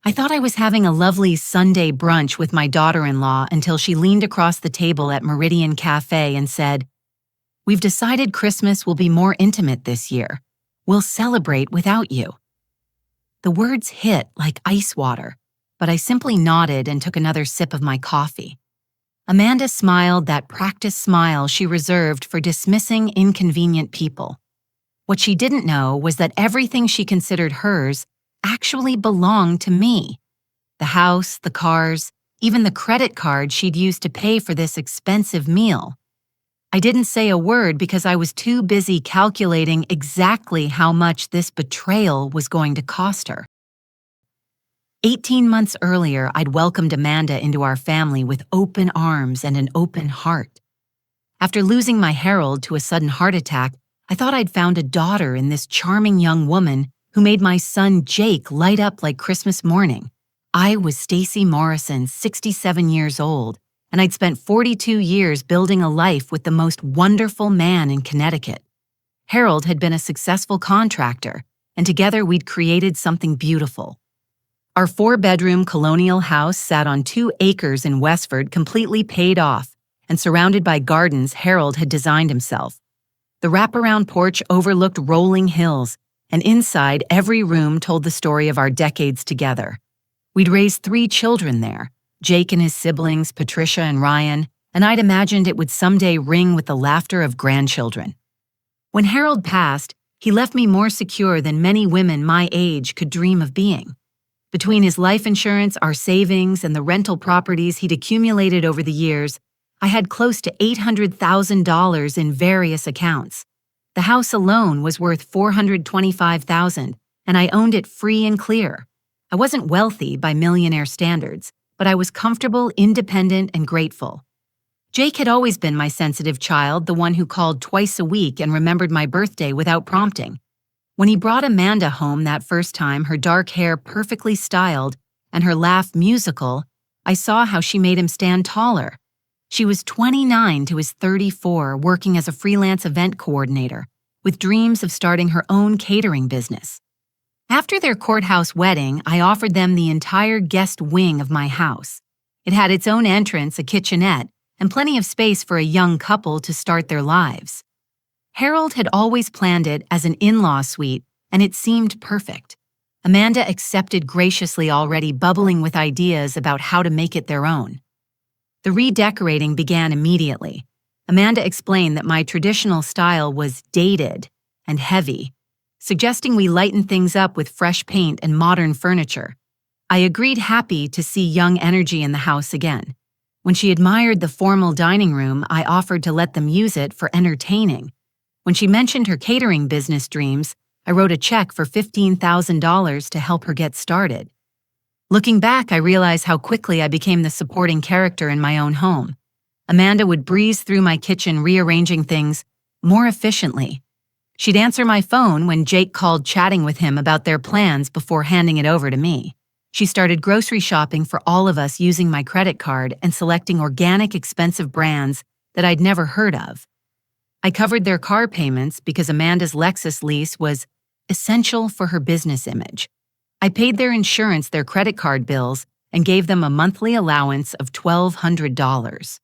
I thought I was having a lovely Sunday brunch with my daughter-in-law until she leaned across the table at Meridian Cafe and said, "We've decided Christmas will be more intimate this year. We'll celebrate without you." The words hit like ice water, but I simply nodded and took another sip of my coffee. Amanda smiled that practiced smile she reserved for dismissing inconvenient people. What she didn't know was that everything she considered hers actually belonged to me. The house, the cars, even the credit card she'd used to pay for this expensive meal. I didn't say a word because I was too busy calculating exactly how much this betrayal was going to cost her. 18 months earlier, I'd welcomed Amanda into our family with open arms and an open heart. After losing my Harold to a sudden heart attack, I thought I'd found a daughter in this charming young woman who made my son Jake light up like Christmas morning. I was Stacy Morrison, 67 years old, and I'd spent 42 years building a life with the most wonderful man in Connecticut. Harold had been a successful contractor, and together we'd created something beautiful. Our 4-bedroom colonial house sat on 2 acres in Westford, completely paid off, and surrounded by gardens Harold had designed himself. The wraparound porch overlooked rolling hills, and inside every room told the story of our decades together. We'd raised 3 children there, Jake and his siblings, Patricia and Ryan, and I'd imagined it would someday ring with the laughter of grandchildren. When Harold passed, he left me more secure than many women my age could dream of being. Between his life insurance, our savings, and the rental properties he'd accumulated over the years, I had close to $800,000 in various accounts. The house alone was worth $425,000, and I owned it free and clear. I wasn't wealthy by millionaire standards, but I was comfortable, independent, and grateful. Jake had always been my sensitive child, the one who called twice a week and remembered my birthday without prompting. When he brought Amanda home that first time, her dark hair perfectly styled and her laugh musical, I saw how she made him stand taller. She was 29 to his 34, working as a freelance event coordinator, with dreams of starting her own catering business. After their courthouse wedding, I offered them the entire guest wing of my house. It had its own entrance, a kitchenette, and plenty of space for a young couple to start their lives. Harold had always planned it as an in-law suite, and it seemed perfect. Amanda accepted graciously, already bubbling with ideas about how to make it their own. The redecorating began immediately. Amanda explained that my traditional style was dated and heavy, suggesting we lighten things up with fresh paint and modern furniture. I agreed, happy to see young energy in the house again. When she admired the formal dining room, I offered to let them use it for entertaining. When she mentioned her catering business dreams, I wrote a check for $15,000 to help her get started. Looking back, I realize how quickly I became the supporting character in my own home. Amanda would breeze through my kitchen, rearranging things more efficiently. She'd answer my phone when Jake called, chatting with him about their plans before handing it over to me. She started grocery shopping for all of us using my credit card and selecting organic, expensive brands that I'd never heard of. I covered their car payments because Amanda's Lexus lease was essential for her business image. I paid their insurance, their credit card bills, and gave them a monthly allowance of $1,200.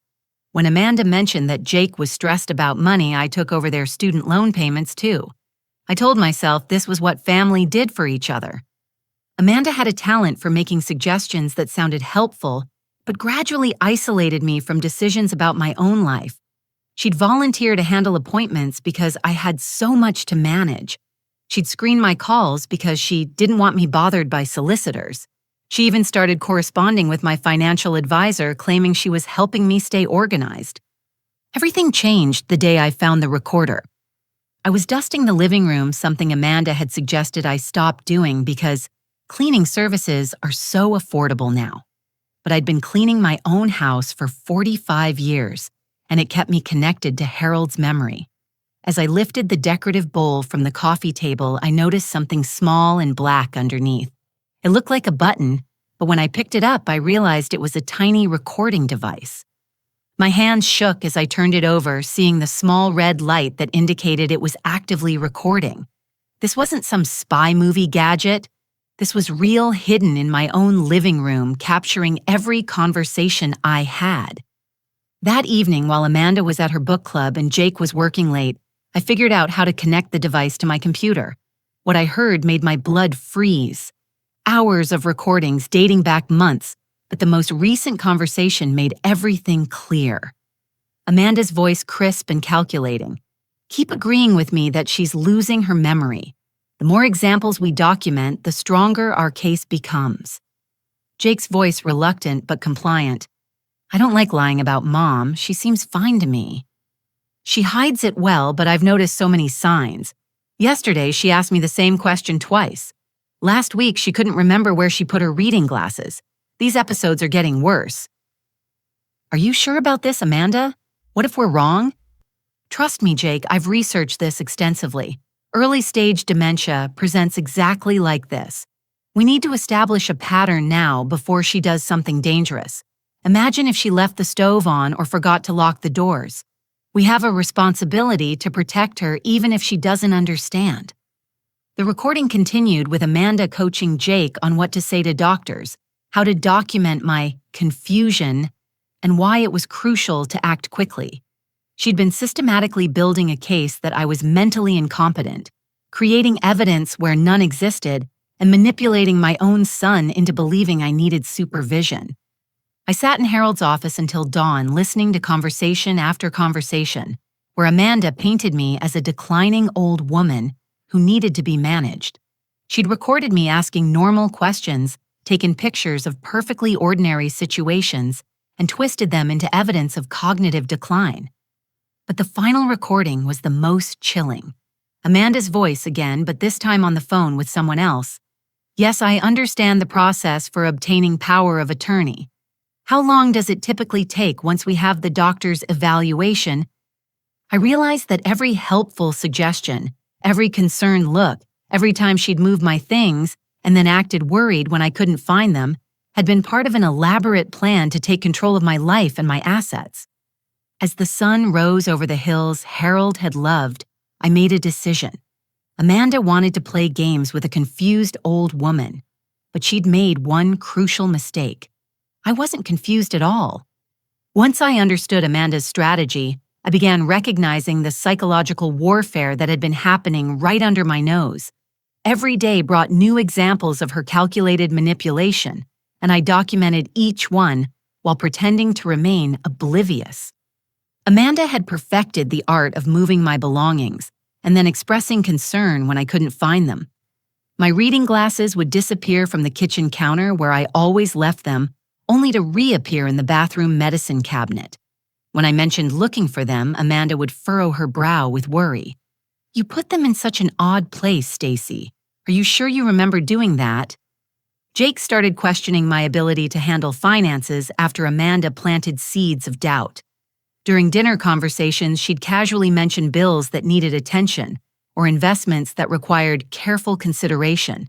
When Amanda mentioned that Jake was stressed about money, I took over their student loan payments too. I told myself this was what family did for each other. Amanda had a talent for making suggestions that sounded helpful, but gradually isolated me from decisions about my own life. She'd volunteer to handle appointments because I had so much to manage. She'd screen my calls because she didn't want me bothered by solicitors. She even started corresponding with my financial advisor, claiming she was helping me stay organized. Everything changed the day I found the recorder. I was dusting the living room, something Amanda had suggested I stop doing because cleaning services are so affordable now. But I'd been cleaning my own house for 45 years, and it kept me connected to Harold's memory. As I lifted the decorative bowl from the coffee table, I noticed something small and black underneath. It looked like a button, but when I picked it up, I realized it was a tiny recording device. My hands shook as I turned it over, seeing the small red light that indicated it was actively recording. This wasn't some spy movie gadget. This was real, hidden in my own living room, capturing every conversation I had. That evening, while Amanda was at her book club and Jake was working late, I figured out how to connect the device to my computer. What I heard made my blood freeze. Hours of recordings dating back months, but the most recent conversation made everything clear. Amanda's voice crisp and calculating. Keep agreeing with me that she's losing her memory. The more examples we document, the stronger our case becomes. Jake's voice reluctant but compliant. I don't like lying about Mom. She seems fine to me. She hides it well, but I've noticed so many signs. Yesterday, she asked me the same question twice. Last week, she couldn't remember where she put her reading glasses. These episodes are getting worse. Are you sure about this, Amanda? What if we're wrong? Trust me, Jake, I've researched this extensively. Early-stage dementia presents exactly like this. We need to establish a pattern now before she does something dangerous. Imagine if she left the stove on or forgot to lock the doors. We have a responsibility to protect her even if she doesn't understand. The recording continued with Amanda coaching Jake on what to say to doctors, how to document my confusion, and why it was crucial to act quickly. She'd been systematically building a case that I was mentally incompetent, creating evidence where none existed, and manipulating my own son into believing I needed supervision. I sat in Harold's office until dawn, listening to conversation after conversation, where Amanda painted me as a declining old woman who needed to be managed. She'd recorded me asking normal questions, taken pictures of perfectly ordinary situations, and twisted them into evidence of cognitive decline. But the final recording was the most chilling. Amanda's voice again, but this time on the phone with someone else. Yes, I understand the process for obtaining power of attorney. How long does it typically take once we have the doctor's evaluation? I realized that every helpful suggestion, every concerned look, every time she'd move my things and then acted worried when I couldn't find them, had been part of an elaborate plan to take control of my life and my assets. As the sun rose over the hills Harold had loved, I made a decision. Amanda wanted to play games with a confused old woman, but she'd made one crucial mistake. I wasn't confused at all. Once I understood Amanda's strategy, I began recognizing the psychological warfare that had been happening right under my nose. Every day brought new examples of her calculated manipulation, and I documented each one while pretending to remain oblivious. Amanda had perfected the art of moving my belongings and then expressing concern when I couldn't find them. My reading glasses would disappear from the kitchen counter where I always left them, only to reappear in the bathroom medicine cabinet. When I mentioned looking for them, Amanda would furrow her brow with worry. You put them in such an odd place, Stacy. Are you sure you remember doing that? Jake started questioning my ability to handle finances after Amanda planted seeds of doubt. During dinner conversations, she'd casually mention bills that needed attention or investments that required careful consideration.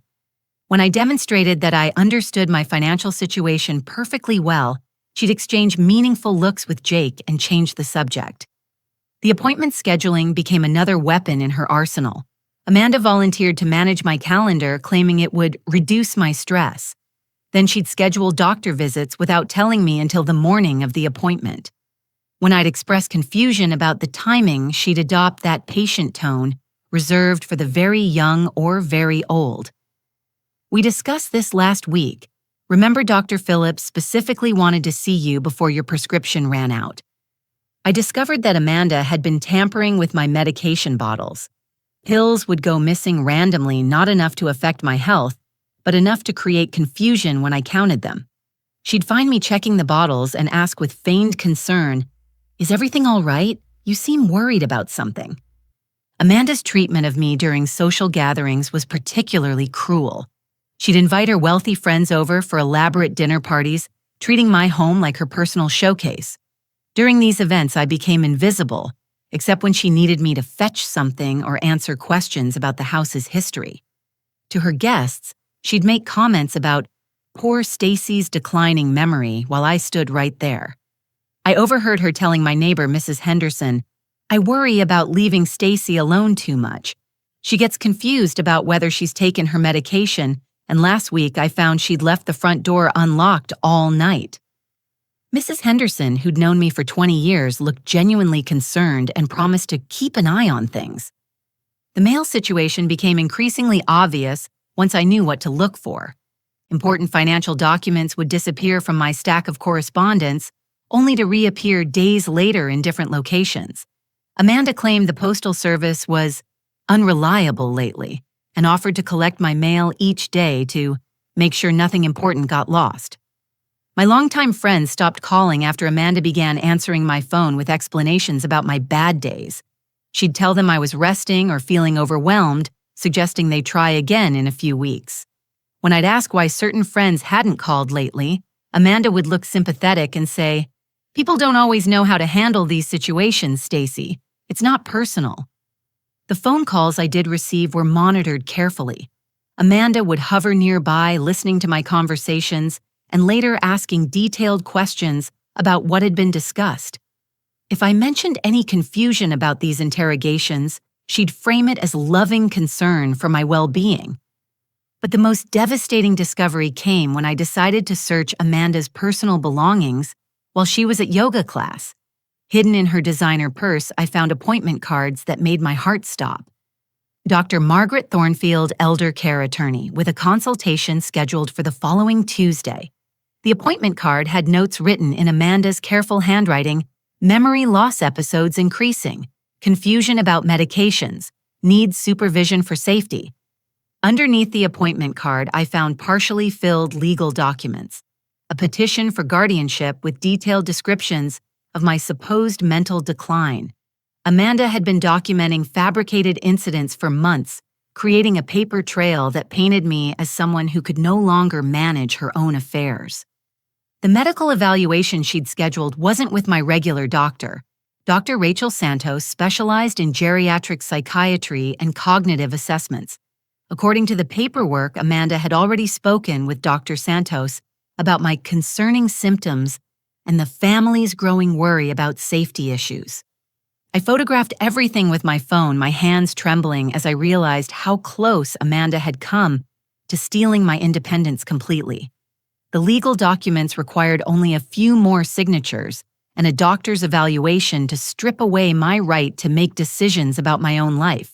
When I demonstrated that I understood my financial situation perfectly well, she'd exchange meaningful looks with Jake and change the subject. The appointment scheduling became another weapon in her arsenal. Amanda volunteered to manage my calendar, claiming it would reduce my stress. Then she'd schedule doctor visits without telling me until the morning of the appointment. When I'd express confusion about the timing, she'd adopt that patient tone, reserved for the very young or very old. We discussed this last week. Remember, Dr. Phillips specifically wanted to see you before your prescription ran out. I discovered that Amanda had been tampering with my medication bottles. Pills would go missing randomly, not enough to affect my health, but enough to create confusion when I counted them. She'd find me checking the bottles and ask with feigned concern, "Is everything all right? You seem worried about something." Amanda's treatment of me during social gatherings was particularly cruel. She'd invite her wealthy friends over for elaborate dinner parties, treating my home like her personal showcase. During these events, I became invisible, except when she needed me to fetch something or answer questions about the house's history. To her guests, she'd make comments about poor Stacy's declining memory while I stood right there. I overheard her telling my neighbor, Mrs. Henderson, "I worry about leaving Stacy alone too much. She gets confused about whether she's taken her medication and last week I found she'd left the front door unlocked all night. Mrs. Henderson, who'd known me for 20 years, looked genuinely concerned and promised to keep an eye on things. The mail situation became increasingly obvious once I knew what to look for. Important financial documents would disappear from my stack of correspondence, only to reappear days later in different locations. Amanda claimed the Postal Service was unreliable lately and offered to collect my mail each day to make sure nothing important got lost. My longtime friends stopped calling after Amanda began answering my phone with explanations about my bad days. She'd tell them I was resting or feeling overwhelmed, suggesting they try again in a few weeks. When I'd ask why certain friends hadn't called lately, Amanda would look sympathetic and say, "People don't always know how to handle these situations, Stacy. It's not personal." The phone calls I did receive were monitored carefully. Amanda would hover nearby, listening to my conversations, and later asking detailed questions about what had been discussed. If I mentioned any confusion about these interrogations, she'd frame it as loving concern for my well-being. But the most devastating discovery came when I decided to search Amanda's personal belongings while she was at yoga class. Hidden in her designer purse, I found appointment cards that made my heart stop. Dr. Margaret Thornfield, elder care attorney, with a consultation scheduled for the following Tuesday. The appointment card had notes written in Amanda's careful handwriting: memory loss episodes increasing, confusion about medications, needs supervision for safety. Underneath the appointment card, I found partially filled legal documents, a petition for guardianship with detailed descriptions of my supposed mental decline. Amanda had been documenting fabricated incidents for months, creating a paper trail that painted me as someone who could no longer manage her own affairs. The medical evaluation she'd scheduled wasn't with my regular doctor. Dr. Rachel Santos specialized in geriatric psychiatry and cognitive assessments. According to the paperwork, Amanda had already spoken with Dr. Santos about my concerning symptoms and the family's growing worry about safety issues. I photographed everything with my phone, my hands trembling as I realized how close Amanda had come to stealing my independence completely. The legal documents required only a few more signatures and a doctor's evaluation to strip away my right to make decisions about my own life.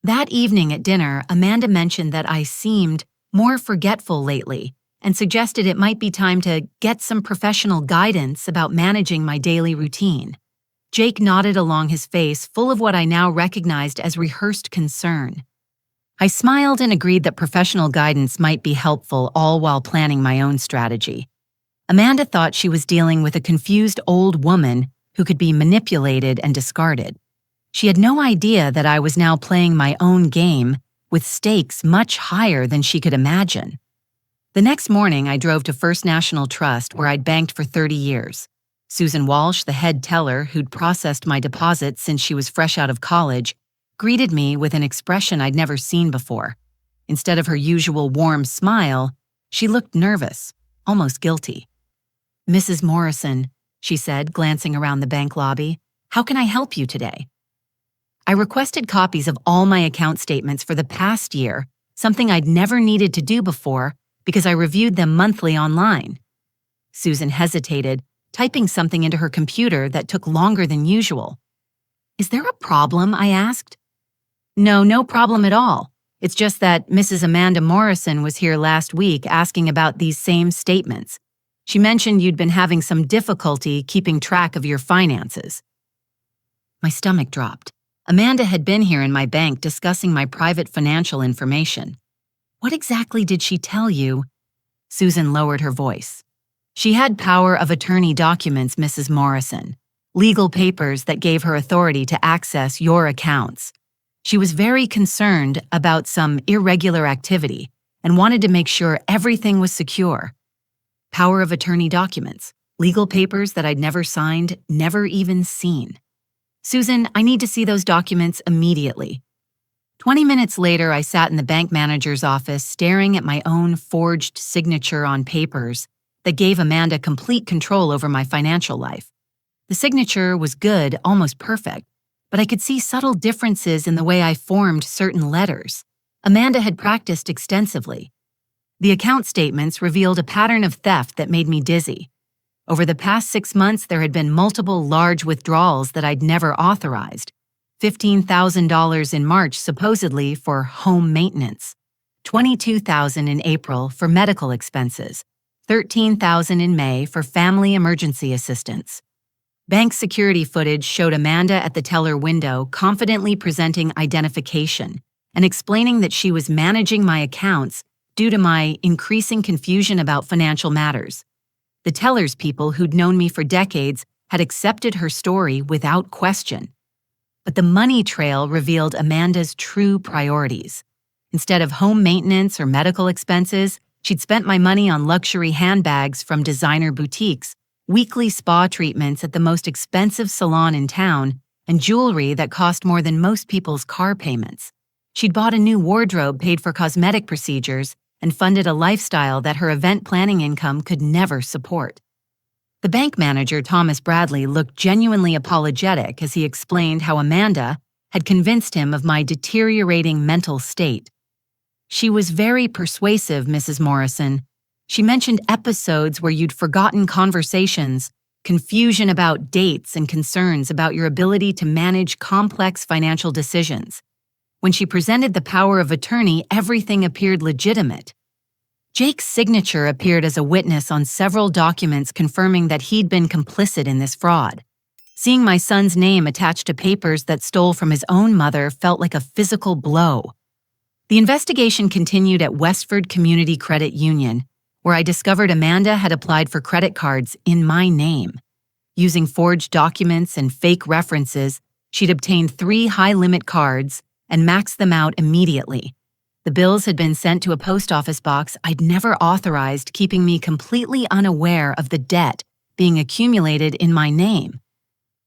That evening at dinner, Amanda mentioned that I seemed more forgetful lately and suggested it might be time to get some professional guidance about managing my daily routine. Jake nodded along his face, full of what I now recognized as rehearsed concern. I smiled and agreed that professional guidance might be helpful, all while planning my own strategy. Amanda thought she was dealing with a confused old woman who could be manipulated and discarded. She had no idea that I was now playing my own game with stakes much higher than she could imagine. The next morning, I drove to First National Trust, where I'd banked for 30 years. Susan Walsh, the head teller who'd processed my deposit since she was fresh out of college, greeted me with an expression I'd never seen before. Instead of her usual warm smile, she looked nervous, almost guilty. "Mrs. Morrison," she said, glancing around the bank lobby, "how can I help you today?" I requested copies of all my account statements for the past year, something I'd never needed to do before because I reviewed them monthly online. Susan hesitated, typing something into her computer that took longer than usual. "Is there a problem?" I asked. No problem at all. It's just that Mrs. Amanda Morrison was here last week asking about these same statements. She mentioned you'd been having some difficulty keeping track of your finances." My stomach dropped. Amanda had been here in my bank discussing my private financial information. "What exactly did she tell you?" Susan lowered her voice. "She had power of attorney documents, Mrs. Morrison, legal papers that gave her authority to access your accounts. She was very concerned about some irregular activity and wanted to make sure everything was secure. Power of attorney documents, legal papers that I'd never signed, never even seen. Susan, I need to see those documents immediately." 20 minutes later, I sat in the bank manager's office staring at my own forged signature on papers that gave Amanda complete control over my financial life. The signature was good, almost perfect, but I could see subtle differences in the way I formed certain letters. Amanda had practiced extensively. The account statements revealed a pattern of theft that made me dizzy. Over the past 6 months, there had been multiple large withdrawals that I'd never authorized. $15,000 in March, supposedly for home maintenance. $22,000 in April for medical expenses. $13,000 in May for family emergency assistance. Bank security footage showed Amanda at the teller window confidently presenting identification and explaining that she was managing my accounts due to my increasing confusion about financial matters. The teller's people who'd known me for decades had accepted her story without question. But the money trail revealed Amanda's true priorities. Instead of home maintenance or medical expenses, she'd spent my money on luxury handbags from designer boutiques, weekly spa treatments at the most expensive salon in town, and jewelry that cost more than most people's car payments. She'd bought a new wardrobe, paid for cosmetic procedures, and funded a lifestyle that her event planning income could never support. The bank manager, Thomas Bradley, looked genuinely apologetic as he explained how Amanda had convinced him of my deteriorating mental state. She was very persuasive, Mrs. Morrison. She mentioned episodes where you'd forgotten conversations, confusion about dates, and concerns about your ability to manage complex financial decisions. When she presented the power of attorney, everything appeared legitimate. Jake's signature appeared as a witness on several documents confirming that he'd been complicit in this fraud. Seeing my son's name attached to papers that stole from his own mother felt like a physical blow. The investigation continued at Westford Community Credit Union, where I discovered Amanda had applied for credit cards in my name. Using forged documents and fake references, she'd obtained 3 high-limit cards and maxed them out immediately. The bills had been sent to a post office box I'd never authorized, keeping me completely unaware of the debt being accumulated in my name.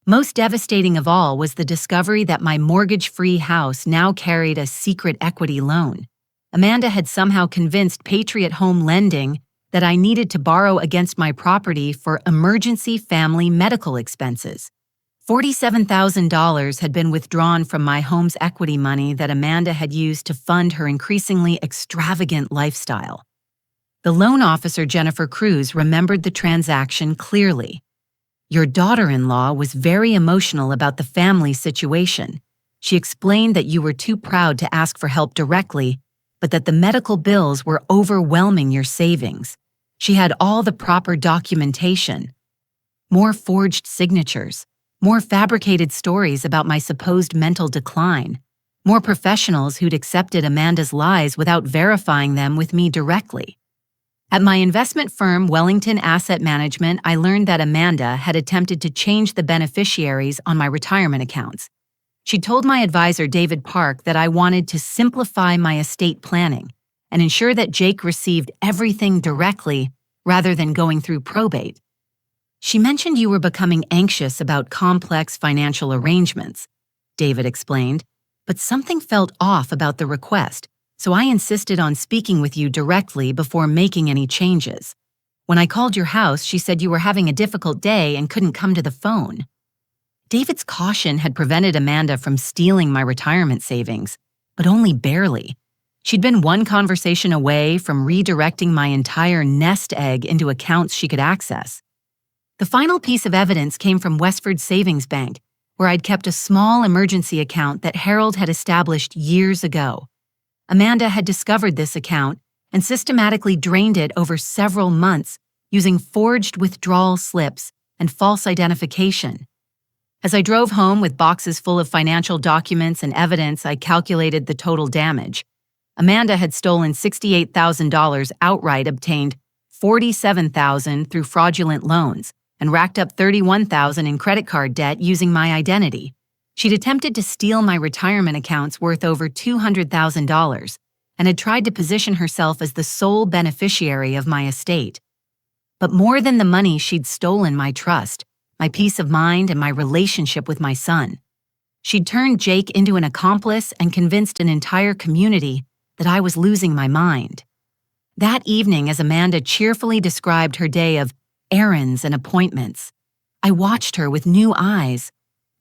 Most devastating of all was the discovery that my mortgage-free house now carried a secret equity loan. Amanda had somehow convinced Patriot Home Lending that I needed to borrow against my property for emergency family medical expenses. $47,000 had been withdrawn from my home's equity money that Amanda had used to fund her increasingly extravagant lifestyle. The loan officer, Jennifer Cruz, remembered the transaction clearly. Your daughter-in-law was very emotional about the family situation. She explained that you were too proud to ask for help directly, but that the medical bills were overwhelming your savings. She had all the proper documentation. More forged signatures, more fabricated stories about my supposed mental decline, more professionals who'd accepted Amanda's lies without verifying them with me directly. At my investment firm, Wellington Asset Management, I learned that Amanda had attempted to change the beneficiaries on my retirement accounts. She told my advisor, David Park, that I wanted to simplify my estate planning and ensure that Jake received everything directly rather than going through probate. She mentioned you were becoming anxious about complex financial arrangements, David explained, but something felt off about the request, so I insisted on speaking with you directly before making any changes. When I called your house, she said you were having a difficult day and couldn't come to the phone. David's caution had prevented Amanda from stealing my retirement savings, but only barely. She'd been one conversation away from redirecting my entire nest egg into accounts she could access. The final piece of evidence came from Westford Savings Bank, where I'd kept a small emergency account that Harold had established years ago. Amanda had discovered this account and systematically drained it over several months using forged withdrawal slips and false identification. As I drove home with boxes full of financial documents and evidence, I calculated the total damage. Amanda had stolen $68,000 outright, obtained $47,000 through fraudulent loans, and racked up $31,000 in credit card debt using my identity. She'd attempted to steal my retirement accounts worth over $200,000 and had tried to position herself as the sole beneficiary of my estate. But more than the money, she'd stolen my trust, my peace of mind, and my relationship with my son. She'd turned Jake into an accomplice and convinced an entire community that I was losing my mind. That evening, as Amanda cheerfully described her day of errands and appointments, I watched her with new eyes.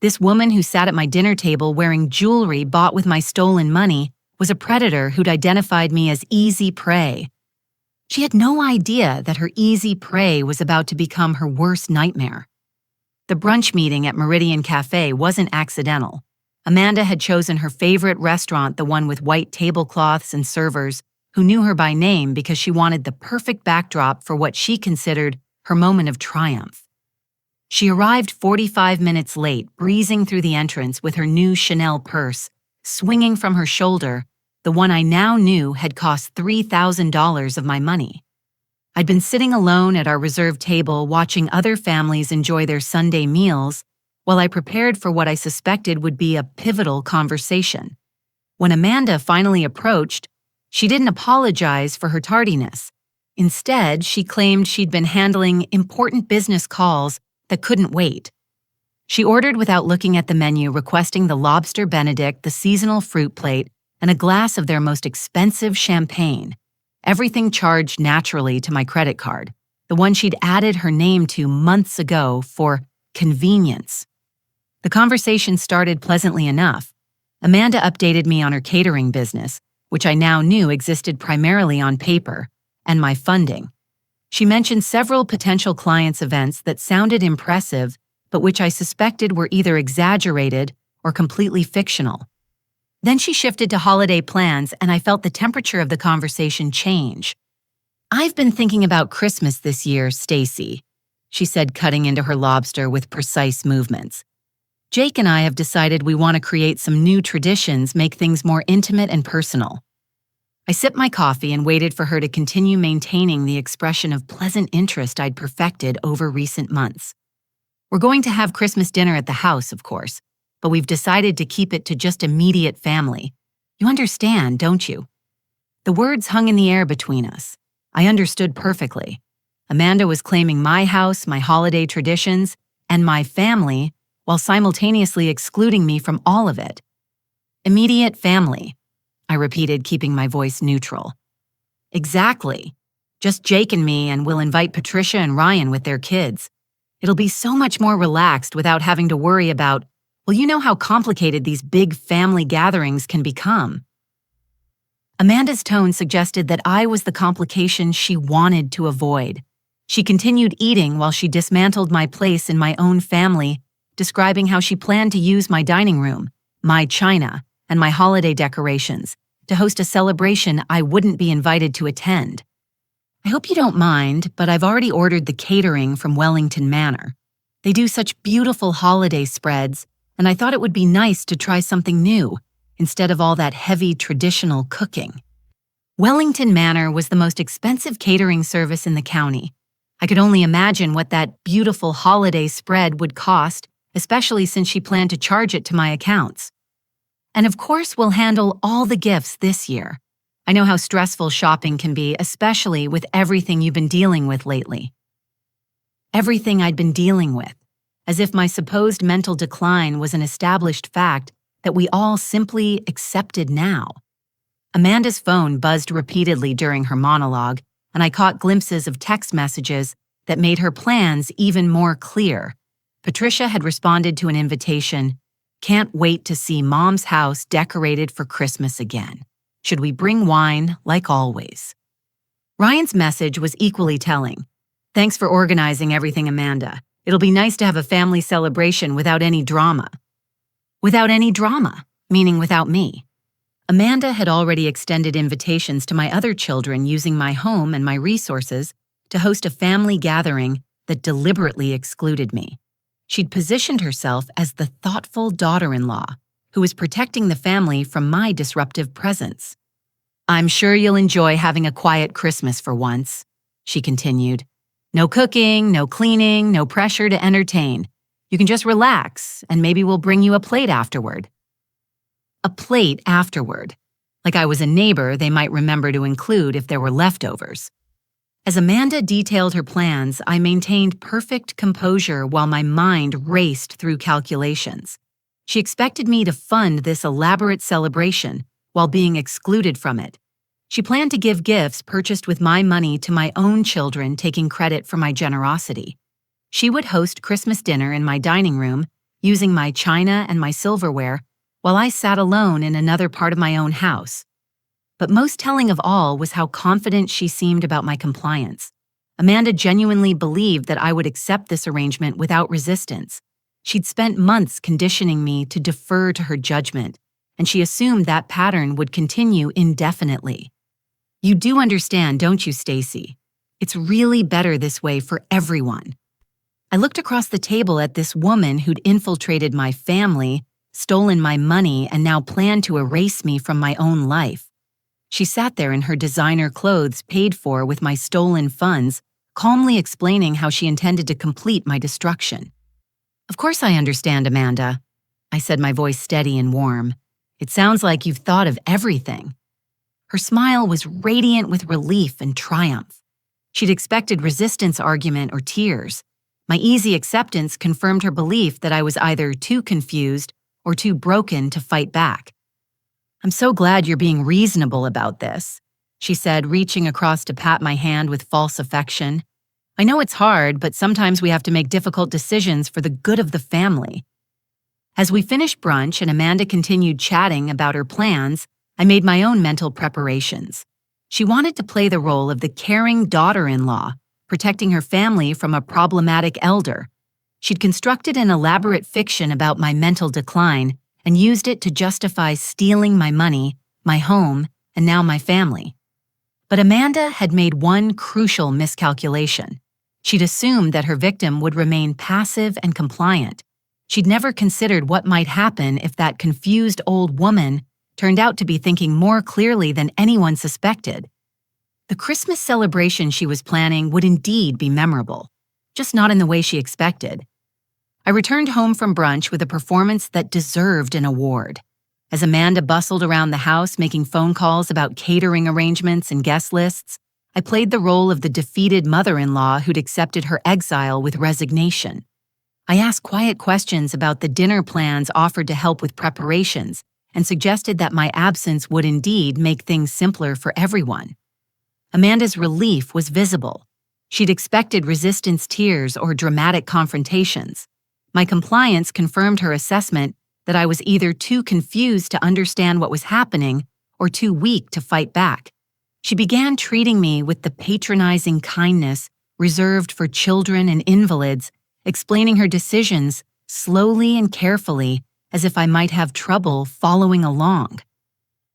This woman who sat at my dinner table wearing jewelry bought with my stolen money was a predator who'd identified me as easy prey. She had no idea that her easy prey was about to become her worst nightmare. The brunch meeting at Meridian Cafe wasn't accidental. Amanda had chosen her favorite restaurant, the one with white tablecloths and servers who knew her by name, because she wanted the perfect backdrop for what she considered her moment of triumph. She arrived 45 minutes late, breezing through the entrance with her new Chanel purse, swinging from her shoulder, the one I now knew had cost $3,000 of my money. I'd been sitting alone at our reserved table watching other families enjoy their Sunday meals while I prepared for what I suspected would be a pivotal conversation. When Amanda finally approached, she didn't apologize for her tardiness. Instead, she claimed she'd been handling important business calls that couldn't wait. She ordered without looking at the menu, requesting the lobster benedict, the seasonal fruit plate, and a glass of their most expensive champagne. Everything charged naturally to my credit card, the one she'd added her name to months ago for convenience. The conversation started pleasantly enough. Amanda updated me on her catering business, which I now knew existed primarily on paper, and my funding. She mentioned several potential clients' events that sounded impressive, but which I suspected were either exaggerated or completely fictional. Then she shifted to holiday plans, and I felt the temperature of the conversation change. "I've been thinking about Christmas this year, Stacy," she said, cutting into her lobster with precise movements. "Jake and I have decided we want to create some new traditions, make things more intimate and personal." I sipped my coffee and waited for her to continue maintaining the expression of pleasant interest I'd perfected over recent months. "We're going to have Christmas dinner at the house, of course, but we've decided to keep it to just immediate family. You understand, don't you?" The words hung in the air between us. I understood perfectly. Amanda was claiming my house, my holiday traditions, and my family, while simultaneously excluding me from all of it. "Immediate family," I repeated, keeping my voice neutral. "Exactly. Just Jake and me, and we'll invite Patricia and Ryan with their kids. It'll be so much more relaxed without having to worry about, well, you know how complicated these big family gatherings can become." Amanda's tone suggested that I was the complication she wanted to avoid. She continued eating while she dismantled my place in my own family, describing how she planned to use my dining room, my china, and my holiday decorations to host a celebration I wouldn't be invited to attend. "I hope you don't mind, but I've already ordered the catering from Wellington Manor. They do such beautiful holiday spreads, and I thought it would be nice to try something new, instead of all that heavy traditional cooking." Wellington Manor was the most expensive catering service in the county. I could only imagine what that beautiful holiday spread would cost, especially since she planned to charge it to my accounts. "And of course, we'll handle all the gifts this year. I know how stressful shopping can be, especially with everything you've been dealing with lately." Everything I'd been dealing with, as if my supposed mental decline was an established fact that we all simply accepted now. Amanda's phone buzzed repeatedly during her monologue, and I caught glimpses of text messages that made her plans even more clear. Patricia had responded to an invitation. "Can't wait to see Mom's house decorated for Christmas again. Should we bring wine like always?" Ryan's message was equally telling. "Thanks for organizing everything, Amanda. It'll be nice to have a family celebration without any drama." Without any drama, meaning without me. Amanda had already extended invitations to my other children using my home and my resources to host a family gathering that deliberately excluded me. She'd positioned herself as the thoughtful daughter-in-law who was protecting the family from my disruptive presence. "I'm sure you'll enjoy having a quiet Christmas for once," she continued. "No cooking, no cleaning, no pressure to entertain. You can just relax, and maybe we'll bring you a plate afterward." A plate afterward. Like I was a neighbor they might remember to include if there were leftovers. As Amanda detailed her plans, I maintained perfect composure while my mind raced through calculations. She expected me to fund this elaborate celebration while being excluded from it. She planned to give gifts purchased with my money to my own children, taking credit for my generosity. She would host Christmas dinner in my dining room, using my china and my silverware, while I sat alone in another part of my own house. But most telling of all was how confident she seemed about my compliance. Amanda genuinely believed that I would accept this arrangement without resistance. She'd spent months conditioning me to defer to her judgment, and she assumed that pattern would continue indefinitely. You do understand, don't you, Stacy? It's really better this way for everyone. I looked across the table at this woman who'd infiltrated my family, stolen my money, and now planned to erase me from my own life. She sat there in her designer clothes paid for with my stolen funds, calmly explaining how she intended to complete my destruction. Of course I understand, Amanda, I said, my voice steady and warm. It sounds like you've thought of everything. Her smile was radiant with relief and triumph. She'd expected resistance argument or tears. My easy acceptance confirmed her belief that I was either too confused or too broken to fight back. I'm so glad you're being reasonable about this, she said, reaching across to pat my hand with false affection. I know it's hard, but sometimes we have to make difficult decisions for the good of the family. As we finished brunch and Amanda continued chatting about her plans, I made my own mental preparations. She wanted to play the role of the caring daughter-in-law, protecting her family from a problematic elder. She'd constructed an elaborate fiction about my mental decline and used it to justify stealing my money, my home, and now my family. But Amanda had made one crucial miscalculation. She'd assumed that her victim would remain passive and compliant. She'd never considered what might happen if that confused old woman turned out to be thinking more clearly than anyone suspected. The Christmas celebration she was planning would indeed be memorable, just not in the way she expected. I returned home from brunch with a performance that deserved an award. As Amanda bustled around the house making phone calls about catering arrangements and guest lists, I played the role of the defeated mother-in-law who'd accepted her exile with resignation. I asked quiet questions about the dinner plans offered to help with preparations and suggested that my absence would indeed make things simpler for everyone. Amanda's relief was visible. She'd expected resistance tears or dramatic confrontations. My compliance confirmed her assessment that I was either too confused to understand what was happening or too weak to fight back. She began treating me with the patronizing kindness reserved for children and invalids, explaining her decisions slowly and carefully as if I might have trouble following along.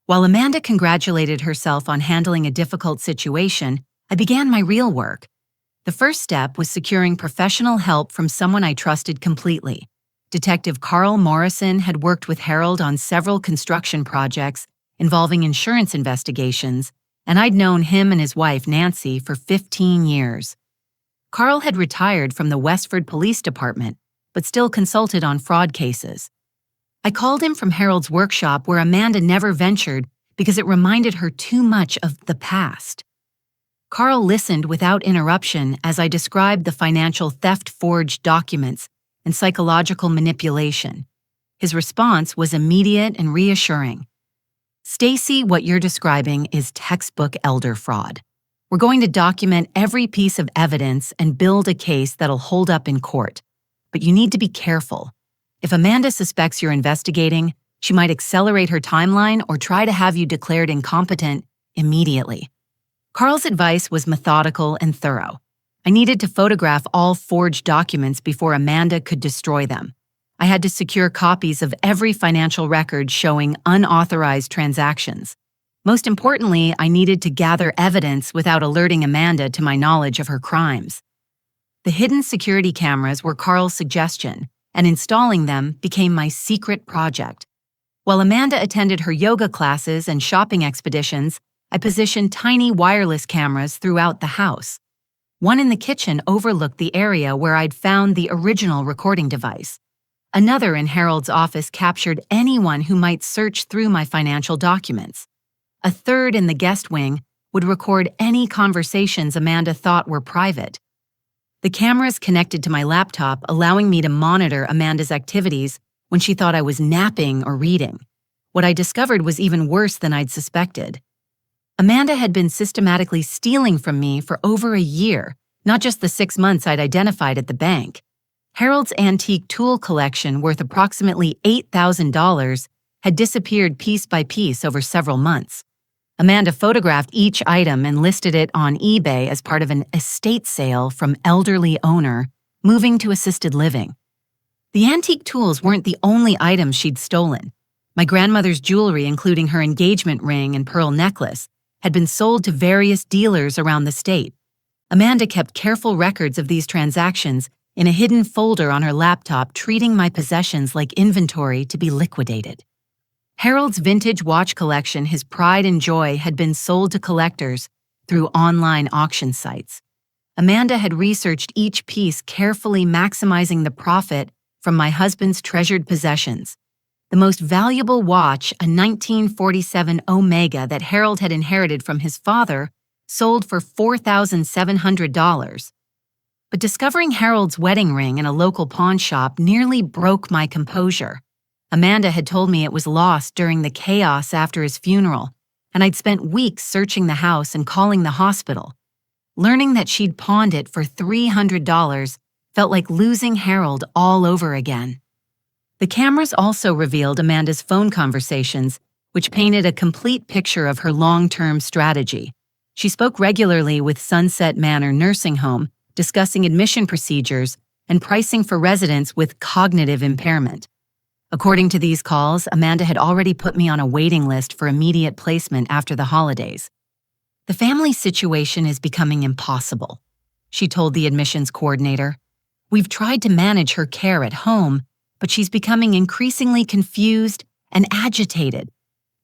While Amanda congratulated herself on handling a difficult situation, I began my real work. The first step was securing professional help from someone I trusted completely. Detective Carl Morrison had worked with Harold on several construction projects involving insurance investigations, and I'd known him and his wife, Nancy, for 15 years. Carl had retired from the Westford Police Department, but still consulted on fraud cases. I called him from Harold's workshop where Amanda never ventured because it reminded her too much of the past. Carl listened without interruption as I described the financial theft, forged documents, and psychological manipulation. His response was immediate and reassuring. Stacy, what you're describing is textbook elder fraud. We're going to document every piece of evidence and build a case that'll hold up in court. But you need to be careful. If Amanda suspects you're investigating, she might accelerate her timeline or try to have you declared incompetent immediately. Carl's advice was methodical and thorough. I needed to photograph all forged documents before Amanda could destroy them. I had to secure copies of every financial record showing unauthorized transactions. Most importantly, I needed to gather evidence without alerting Amanda to my knowledge of her crimes. The hidden security cameras were Carl's suggestion, and installing them became my secret project. While Amanda attended her yoga classes and shopping expeditions, I positioned tiny wireless cameras throughout the house. One in the kitchen overlooked the area where I'd found the original recording device. Another in Harold's office captured anyone who might search through my financial documents. A third in the guest wing would record any conversations Amanda thought were private. The cameras connected to my laptop, allowing me to monitor Amanda's activities when she thought I was napping or reading. What I discovered was even worse than I'd suspected. Amanda had been systematically stealing from me for over a year, not just the 6 months I'd identified at the bank. Harold's antique tool collection, worth approximately $8,000, had disappeared piece by piece over several months. Amanda photographed each item and listed it on eBay as part of an estate sale from elderly owner moving to assisted living. The antique tools weren't the only items she'd stolen. My grandmother's jewelry, including her engagement ring and pearl necklace, had been sold to various dealers around the state. Amanda kept careful records of these transactions in a hidden folder on her laptop, treating my possessions like inventory to be liquidated. Harold's vintage watch collection, his pride and joy, had been sold to collectors through online auction sites. Amanda had researched each piece, carefully maximizing the profit from my husband's treasured possessions. The most valuable watch, a 1947 Omega that Harold had inherited from his father, sold for $4,700. But discovering Harold's wedding ring in a local pawn shop nearly broke my composure. Amanda had told me it was lost during the chaos after his funeral, and I'd spent weeks searching the house and calling the hospital. Learning that she'd pawned it for $300 felt like losing Harold all over again. The cameras also revealed Amanda's phone conversations, which painted a complete picture of her long-term strategy. She spoke regularly with Sunset Manor Nursing Home, discussing admission procedures and pricing for residents with cognitive impairment. According to these calls, Amanda had already put me on a waiting list for immediate placement after the holidays. "The family situation is becoming impossible," she told the admissions coordinator. "We've tried to manage her care at home, but she's becoming increasingly confused and agitated.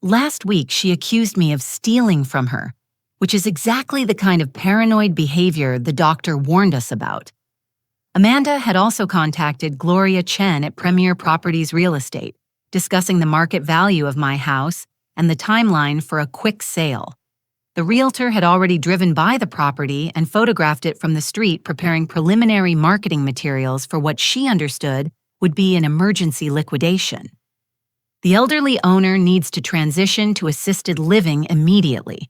Last week, she accused me of stealing from her, which is exactly the kind of paranoid behavior the doctor warned us about." Amanda had also contacted Gloria Chen at Premier Properties Real Estate, discussing the market value of my house and the timeline for a quick sale. The realtor had already driven by the property and photographed it from the street, preparing preliminary marketing materials for what she understood would be an emergency liquidation. "The elderly owner needs to transition to assisted living immediately,"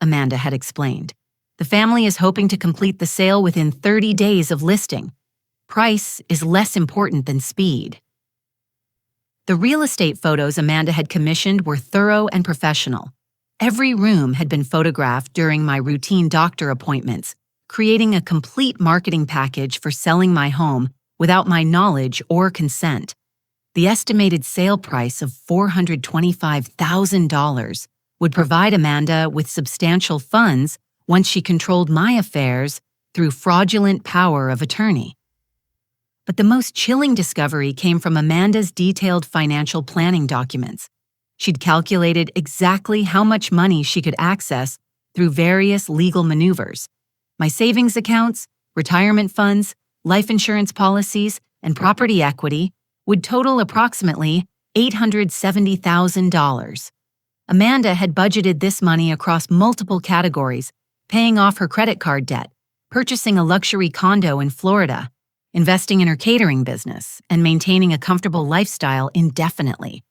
Amanda had explained. "The family is hoping to complete the sale within 30 days of listing. Price is less important than speed." The real estate photos Amanda had commissioned were thorough and professional. Every room had been photographed during my routine doctor appointments, creating a complete marketing package for selling my home without my knowledge or consent. The estimated sale price of $425,000 would provide Amanda with substantial funds once she controlled my affairs through fraudulent power of attorney. But the most chilling discovery came from Amanda's detailed financial planning documents. She'd calculated exactly how much money she could access through various legal maneuvers. My savings accounts, retirement funds, life insurance policies, and property equity would total approximately $870,000. Amanda had budgeted this money across multiple categories, paying off her credit card debt, purchasing a luxury condo in Florida, investing in her catering business, and maintaining a comfortable lifestyle indefinitely.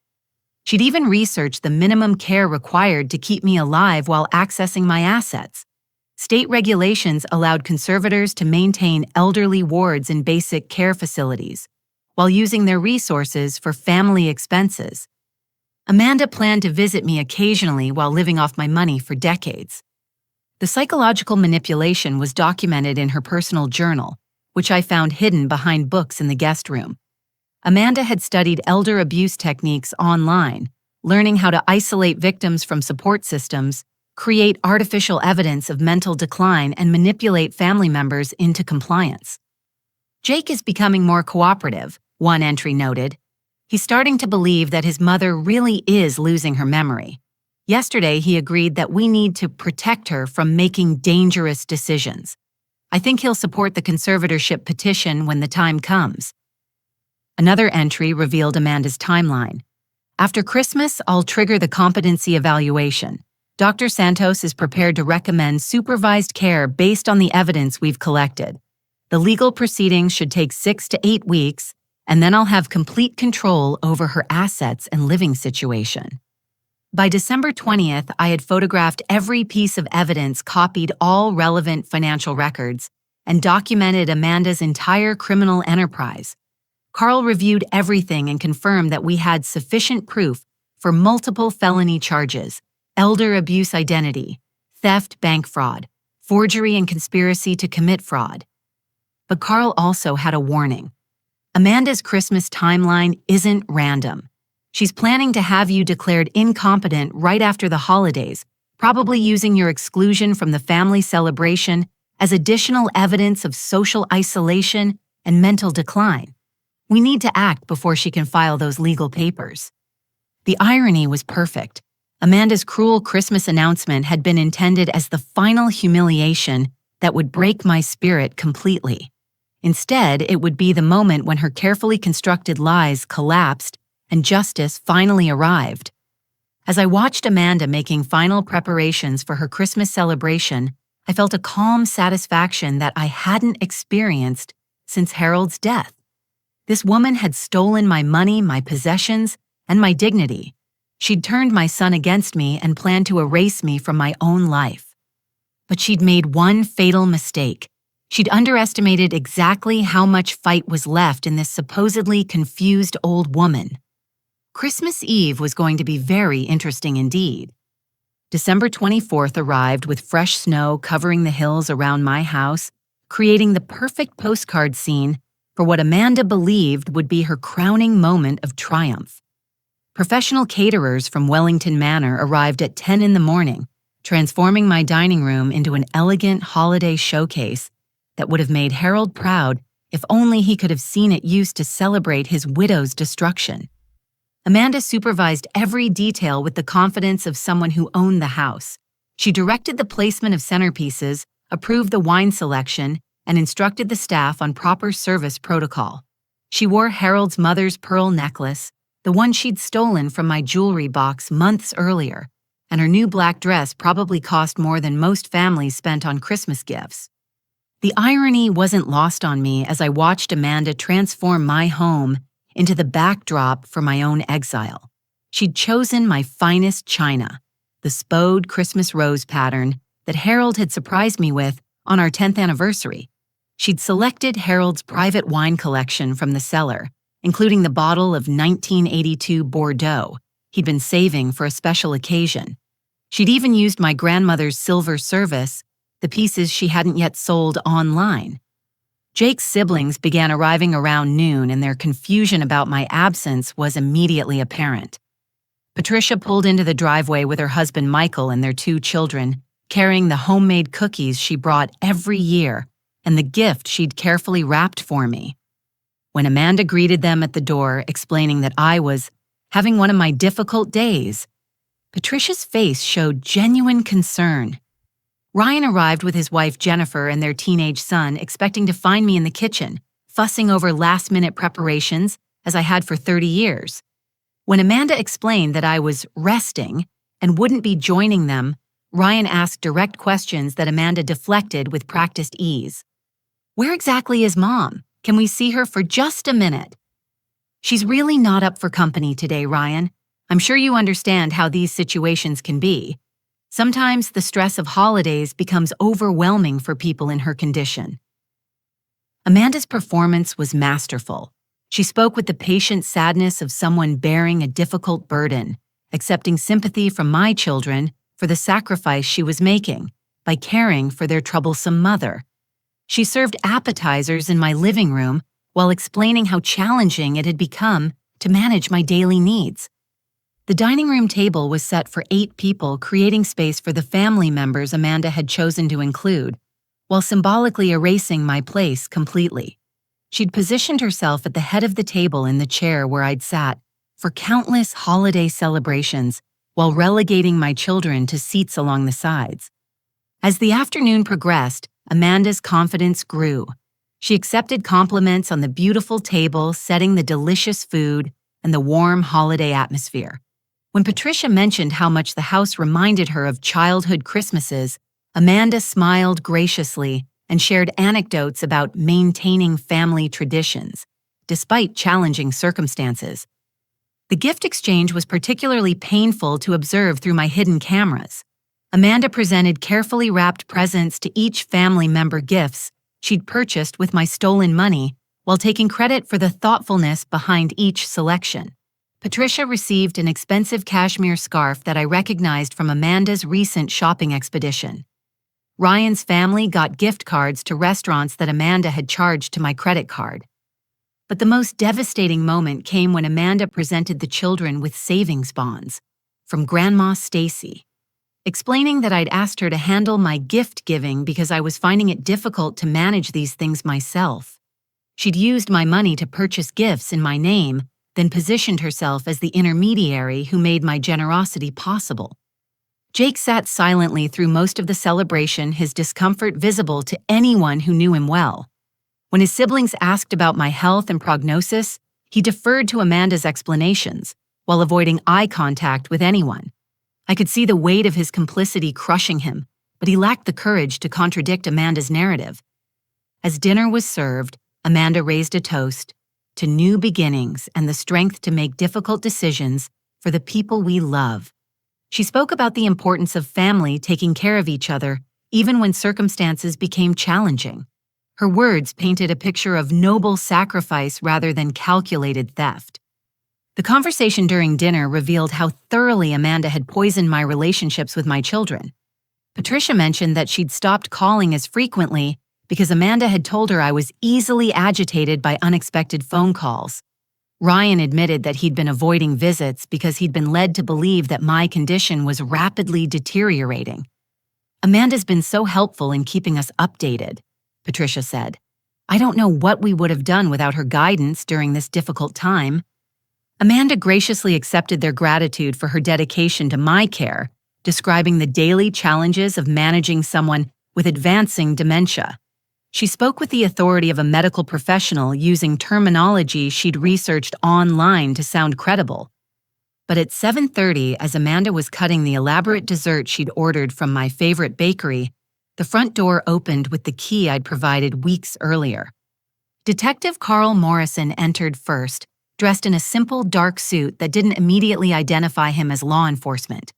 She'd even researched the minimum care required to keep me alive while accessing my assets. State regulations allowed conservators to maintain elderly wards in basic care facilities, while using their resources for family expenses. Amanda planned to visit me occasionally while living off my money for decades. The psychological manipulation was documented in her personal journal, which I found hidden behind books in the guest room. Amanda had studied elder abuse techniques online, learning how to isolate victims from support systems, create artificial evidence of mental decline, and manipulate family members into compliance. "Jake is becoming more cooperative," one entry noted. "He's starting to believe that his mother really is losing her memory. Yesterday, he agreed that we need to protect her from making dangerous decisions. I think he'll support the conservatorship petition when the time comes." Another entry revealed Amanda's timeline. "After Christmas, I'll trigger the competency evaluation. Dr. Santos is prepared to recommend supervised care based on the evidence we've collected. The legal proceedings should take 6 to 8 weeks, and then I'll have complete control over her assets and living situation." By December 20th, I had photographed every piece of evidence, copied all relevant financial records, and documented Amanda's entire criminal enterprise. Carl reviewed everything and confirmed that we had sufficient proof for multiple felony charges, elder abuse identity, theft, bank fraud, forgery and conspiracy to commit fraud. But Carl also had a warning. Amanda's Christmas timeline isn't random. She's planning to have you declared incompetent right after the holidays, probably using your exclusion from the family celebration as additional evidence of social isolation and mental decline. We need to act before she can file those legal papers. The irony was perfect. Amanda's cruel Christmas announcement had been intended as the final humiliation that would break my spirit completely. Instead, it would be the moment when her carefully constructed lies collapsed and justice finally arrived. As I watched Amanda making final preparations for her Christmas celebration, I felt a calm satisfaction that I hadn't experienced since Harold's death. This woman had stolen my money, my possessions, and my dignity. She'd turned my son against me and planned to erase me from my own life. But she'd made one fatal mistake. She'd underestimated exactly how much fight was left in this supposedly confused old woman. Christmas Eve was going to be very interesting indeed. December 24th arrived with fresh snow covering the hills around my house, creating the perfect postcard scene for what Amanda believed would be her crowning moment of triumph. Professional caterers from Wellington Manor arrived at 10 in the morning, transforming my dining room into an elegant holiday showcase that would have made Harold proud if only he could have seen it used to celebrate his widow's destruction. Amanda supervised every detail with the confidence of someone who owned the house. She directed the placement of centerpieces, approved the wine selection, and instructed the staff on proper service protocol. She wore Harold's mother's pearl necklace, the one she'd stolen from my jewelry box months earlier, and her new black dress probably cost more than most families spent on Christmas gifts. The irony wasn't lost on me as I watched Amanda transform my home into the backdrop for my own exile. She'd chosen my finest china, the Spode Christmas rose pattern that Harold had surprised me with on our 10th anniversary. She'd selected Harold's private wine collection from the cellar, including the bottle of 1982 Bordeaux he'd been saving for a special occasion. She'd even used my grandmother's silver service, the pieces she hadn't yet sold online. Jake's siblings began arriving around noon, and their confusion about my absence was immediately apparent. Patricia pulled into the driveway with her husband Michael and their 2 children, carrying the homemade cookies she brought every year and the gift she'd carefully wrapped for me. When Amanda greeted them at the door, explaining that I was having one of my difficult days, Patricia's face showed genuine concern. Ryan arrived with his wife Jennifer and their teenage son, expecting to find me in the kitchen, fussing over last-minute preparations as I had for 30 years. When Amanda explained that I was resting and wouldn't be joining them, Ryan asked direct questions that Amanda deflected with practiced ease. "Where exactly is Mom? Can we see her for just a minute?" "She's really not up for company today, Ryan. I'm sure you understand how these situations can be. Sometimes the stress of holidays becomes overwhelming for people in her condition." Amanda's performance was masterful. She spoke with the patient sadness of someone bearing a difficult burden, accepting sympathy from my children for the sacrifice she was making by caring for their troublesome mother. She served appetizers in my living room while explaining how challenging it had become to manage my daily needs. The dining room table was set for 8 people, creating space for the family members Amanda had chosen to include, while symbolically erasing my place completely. She'd positioned herself at the head of the table in the chair where I'd sat for countless holiday celebrations, while relegating my children to seats along the sides. As the afternoon progressed, Amanda's confidence grew. She accepted compliments on the beautiful table, setting the delicious food and the warm holiday atmosphere. When Patricia mentioned how much the house reminded her of childhood Christmases, Amanda smiled graciously and shared anecdotes about maintaining family traditions, despite challenging circumstances. The gift exchange was particularly painful to observe through my hidden cameras. Amanda presented carefully wrapped presents to each family member, gifts she'd purchased with my stolen money, while taking credit for the thoughtfulness behind each selection. Patricia received an expensive cashmere scarf that I recognized from Amanda's recent shopping expedition. Ryan's family got gift cards to restaurants that Amanda had charged to my credit card. But the most devastating moment came when Amanda presented the children with savings bonds from Grandma Stacy, explaining that I'd asked her to handle my gift giving because I was finding it difficult to manage these things myself. She'd used my money to purchase gifts in my name, then positioned herself as the intermediary who made my generosity possible. Jake sat silently through most of the celebration, his discomfort visible to anyone who knew him well. When his siblings asked about my health and prognosis, he deferred to Amanda's explanations, while avoiding eye contact with anyone. I could see the weight of his complicity crushing him, but he lacked the courage to contradict Amanda's narrative. As dinner was served, Amanda raised a toast to new beginnings and the strength to make difficult decisions for the people we love. She spoke about the importance of family taking care of each other, even when circumstances became challenging. Her words painted a picture of noble sacrifice rather than calculated theft. The conversation during dinner revealed how thoroughly Amanda had poisoned my relationships with my children. Patricia mentioned that she'd stopped calling as frequently because Amanda had told her I was easily agitated by unexpected phone calls. Ryan admitted that he'd been avoiding visits because he'd been led to believe that my condition was rapidly deteriorating. Amanda's been so helpful in keeping us updated, Patricia said. I don't know what we would have done without her guidance during this difficult time. Amanda graciously accepted their gratitude for her dedication to my care, describing the daily challenges of managing someone with advancing dementia. She spoke with the authority of a medical professional using terminology she'd researched online to sound credible. But at 7:30, as Amanda was cutting the elaborate dessert she'd ordered from my favorite bakery, the front door opened with the key I'd provided weeks earlier. Detective Carl Morrison entered first, dressed in a simple dark suit that didn't immediately identify him as law enforcement.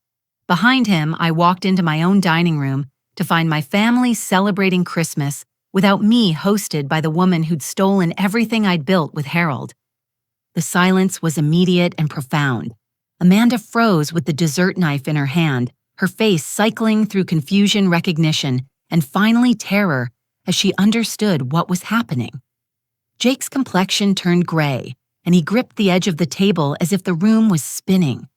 Behind him, I walked into my own dining room to find my family celebrating Christmas without me hosted by the woman who'd stolen everything I'd built with Harold. The silence was immediate and profound. Amanda froze with the dessert knife in her hand, her face cycling through confusion, recognition, and finally terror as she understood what was happening. Jake's complexion turned gray, and he gripped the edge of the table as if the room was spinning.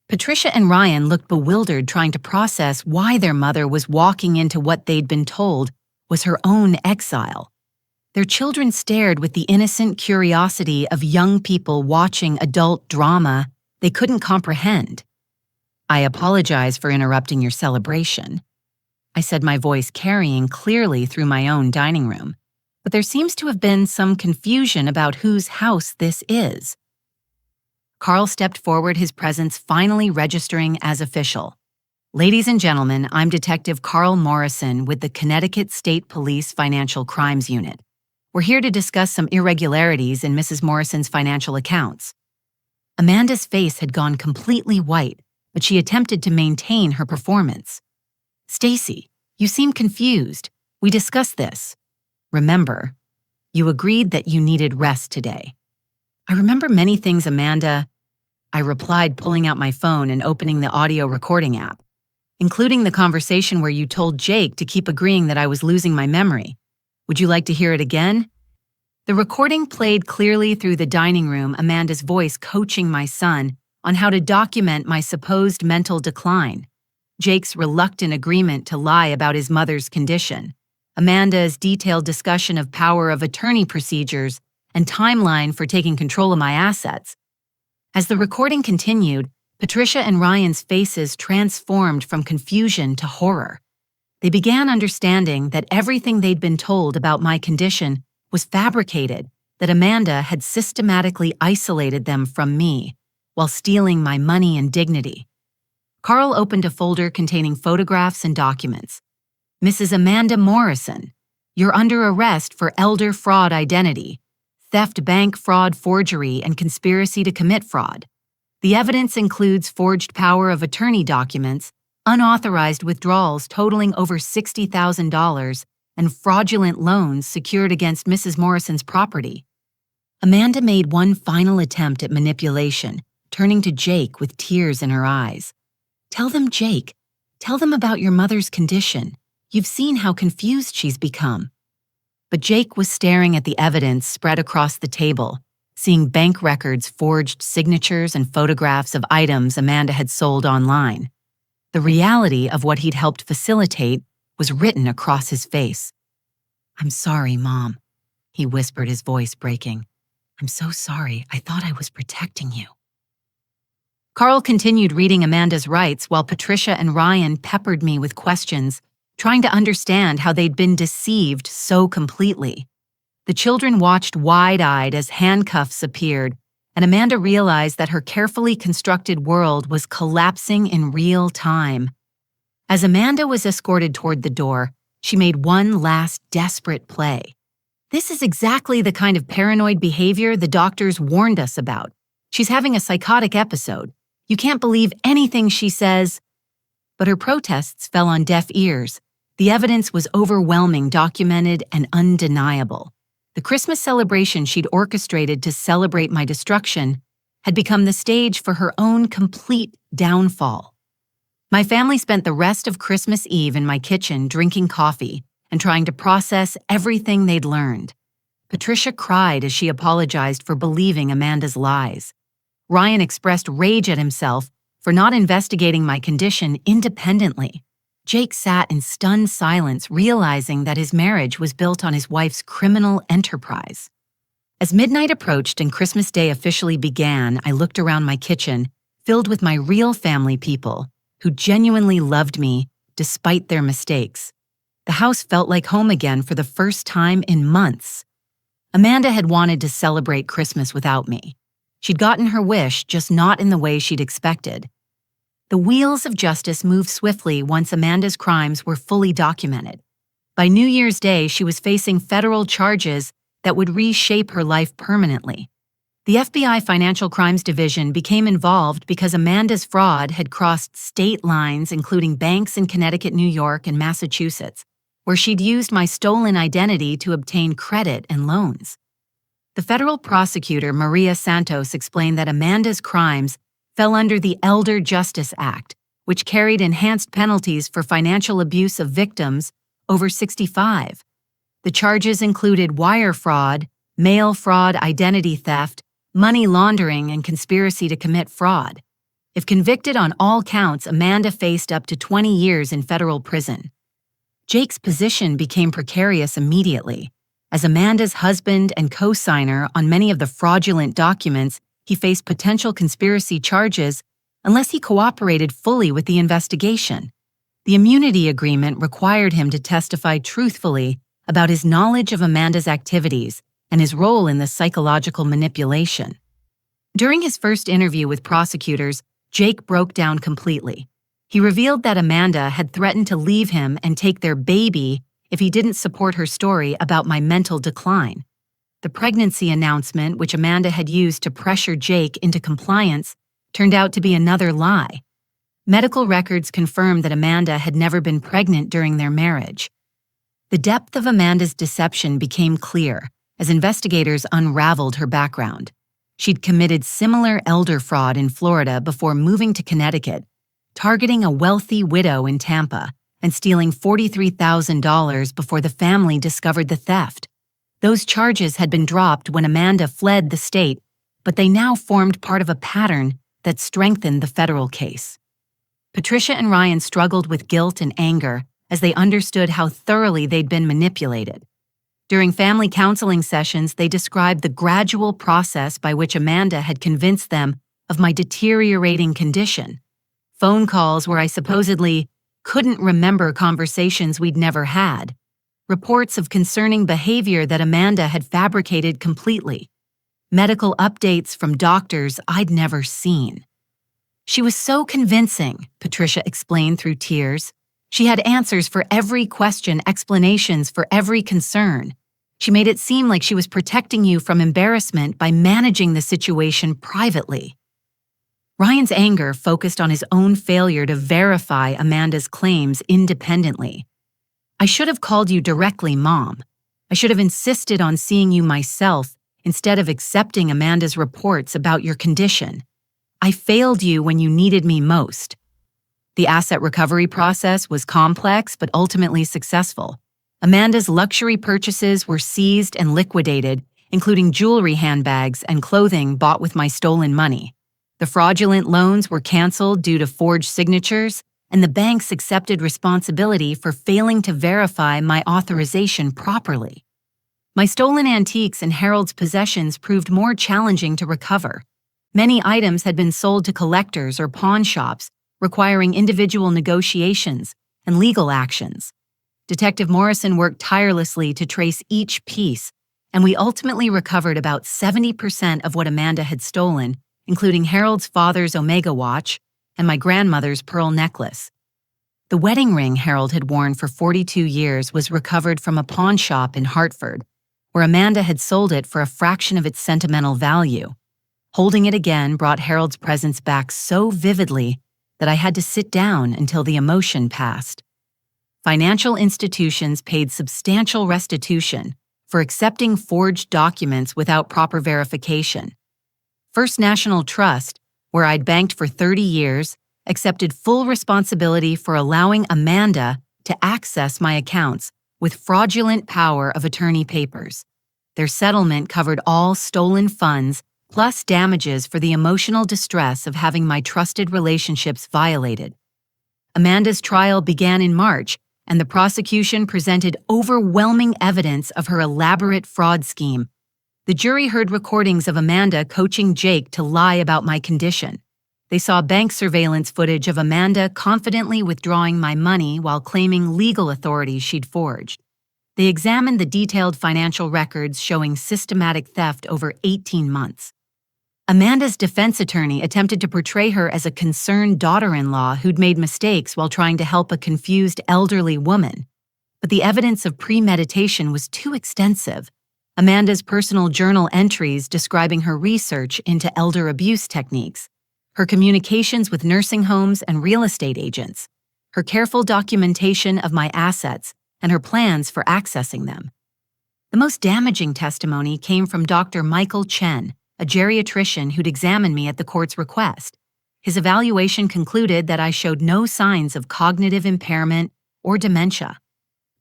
Patricia and Ryan looked bewildered, trying to process why their mother was walking into what they'd been told was her own exile. Their children stared with the innocent curiosity of young people watching adult drama they couldn't comprehend. I apologize for interrupting your celebration, I said, my voice carrying clearly through my own dining room. But there seems to have been some confusion about whose house this is. Carl stepped forward, his presence finally registering as official. Ladies and gentlemen, I'm Detective Carl Morrison with the Connecticut State Police Financial Crimes Unit. We're here to discuss some irregularities in Mrs. Morrison's financial accounts. Amanda's face had gone completely white, but she attempted to maintain her performance. Stacy, you seem confused. We discussed this. Remember, you agreed that you needed rest today. I remember many things, Amanda, I replied, pulling out my phone and opening the audio recording app, including the conversation where you told Jake to keep agreeing that I was losing my memory. Would you like to hear it again? The recording played clearly through the dining room, Amanda's voice coaching my son on how to document my supposed mental decline, Jake's reluctant agreement to lie about his mother's condition, Amanda's detailed discussion of power of attorney procedures and timeline for taking control of my assets. As the recording continued, Patricia and Ryan's faces transformed from confusion to horror. They began understanding that everything they'd been told about my condition was fabricated, that Amanda had systematically isolated them from me while stealing my money and dignity. Carl opened a folder containing photographs and documents. Mrs. Amanda Morrison, you're under arrest for elder fraud identity, theft, bank fraud, forgery, and conspiracy to commit fraud. The evidence includes forged power of attorney documents, unauthorized withdrawals totaling over $60,000, and fraudulent loans secured against Mrs. Morrison's property. Amanda made one final attempt at manipulation, turning to Jake with tears in her eyes. "Tell them, Jake. Tell them about your mother's condition. You've seen how confused she's become." But Jake was staring at the evidence spread across the table, seeing bank records, forged signatures, and photographs of items Amanda had sold online. The reality of what he'd helped facilitate was written across his face. "I'm sorry, Mom," he whispered, his voice breaking. "I'm so sorry. I thought I was protecting you." Carl continued reading Amanda's rights while Patricia and Ryan peppered me with questions, trying to understand how they'd been deceived so completely. The children watched wide-eyed as handcuffs appeared, and Amanda realized that her carefully constructed world was collapsing in real time. As Amanda was escorted toward the door, she made one last desperate play. "This is exactly the kind of paranoid behavior the doctors warned us about. She's having a psychotic episode. You can't believe anything she says." But her protests fell on deaf ears. The evidence was overwhelming, documented, and undeniable. The Christmas celebration she'd orchestrated to celebrate my destruction had become the stage for her own complete downfall. My family spent the rest of Christmas Eve in my kitchen drinking coffee and trying to process everything they'd learned. Patricia cried as she apologized for believing Amanda's lies. Ryan expressed rage at himself for not investigating my condition independently. Jake sat in stunned silence, realizing that his marriage was built on his wife's criminal enterprise. As midnight approached and Christmas Day officially began, I looked around my kitchen, filled with my real family people, who genuinely loved me despite their mistakes. The house felt like home again for the first time in months. Amanda had wanted to celebrate Christmas without me. She'd gotten her wish, just not in the way she'd expected. The wheels of justice moved swiftly once Amanda's crimes were fully documented. By New Year's Day, she was facing federal charges that would reshape her life permanently. The FBI Financial Crimes Division became involved because Amanda's fraud had crossed state lines, including banks in Connecticut, New York, and Massachusetts, where she'd used my stolen identity to obtain credit and loans. The federal prosecutor, Maria Santos, explained that Amanda's crimes fell under the Elder Justice Act, which carried enhanced penalties for financial abuse of victims over 65. The charges included wire fraud, mail fraud, identity theft, money laundering, and conspiracy to commit fraud. If convicted on all counts, Amanda faced up to 20 years in federal prison. Jake's position became precarious immediately. As Amanda's husband and co-signer on many of the fraudulent documents, he faced potential conspiracy charges unless he cooperated fully with the investigation. The immunity agreement required him to testify truthfully about his knowledge of Amanda's activities and his role in the psychological manipulation. During his first interview with prosecutors, Jake broke down completely. He revealed that Amanda had threatened to leave him and take their baby if he didn't support her story about my mental decline. The pregnancy announcement, which Amanda had used to pressure Jake into compliance, turned out to be another lie. Medical records confirmed that Amanda had never been pregnant during their marriage. The depth of Amanda's deception became clear as investigators unraveled her background. She'd committed similar elder fraud in Florida before moving to Connecticut, targeting a wealthy widow in Tampa and stealing $43,000 before the family discovered the theft. Those charges had been dropped when Amanda fled the state, but they now formed part of a pattern that strengthened the federal case. Patricia and Ryan struggled with guilt and anger as they understood how thoroughly they'd been manipulated. During family counseling sessions, they described the gradual process by which Amanda had convinced them of my deteriorating condition. Phone calls where I supposedly couldn't remember conversations we'd never had. Reports of concerning behavior that Amanda had fabricated completely. Medical updates from doctors I'd never seen. She was so convincing, Patricia explained through tears. She had answers for every question, explanations for every concern. She made it seem like she was protecting you from embarrassment by managing the situation privately. Ryan's anger focused on his own failure to verify Amanda's claims independently. "I should have called you directly, Mom. I should have insisted on seeing you myself instead of accepting Amanda's reports about your condition. I failed you when you needed me most. The asset recovery process was complex but ultimately successful. Amanda's luxury purchases were seized and liquidated, including jewelry handbags and clothing bought with my stolen money. The fraudulent loans were canceled due to forged signatures, and the banks accepted responsibility for failing to verify my authorization properly. My stolen antiques and Harold's possessions proved more challenging to recover. Many items had been sold to collectors or pawn shops, requiring individual negotiations and legal actions. Detective Morrison worked tirelessly to trace each piece, and we ultimately recovered about 70% of what Amanda had stolen, including Harold's father's Omega watch and my grandmother's pearl necklace. The wedding ring Harold had worn for 42 years was recovered from a pawn shop in Hartford, where Amanda had sold it for a fraction of its sentimental value. Holding it again brought Harold's presence back so vividly that I had to sit down until the emotion passed. Financial institutions paid substantial restitution for accepting forged documents without proper verification. First National Trust, where I'd banked for 30 years, accepted full responsibility for allowing Amanda to access my accounts with fraudulent power of attorney papers. Their settlement covered all stolen funds plus damages for the emotional distress of having my trusted relationships violated. Amanda's trial began in March, and the prosecution presented overwhelming evidence of her elaborate fraud scheme. The jury heard recordings of Amanda coaching Jake to lie about my condition. They saw bank surveillance footage of Amanda confidently withdrawing my money while claiming legal authority she'd forged. They examined the detailed financial records showing systematic theft over 18 months. Amanda's defense attorney attempted to portray her as a concerned daughter-in-law who'd made mistakes while trying to help a confused elderly woman. But the evidence of premeditation was too extensive. Amanda's personal journal entries describing her research into elder abuse techniques, her communications with nursing homes and real estate agents, her careful documentation of my assets, and her plans for accessing them. The most damaging testimony came from Dr. Michael Chen, a geriatrician who'd examined me at the court's request. His evaluation concluded that I showed no signs of cognitive impairment or dementia.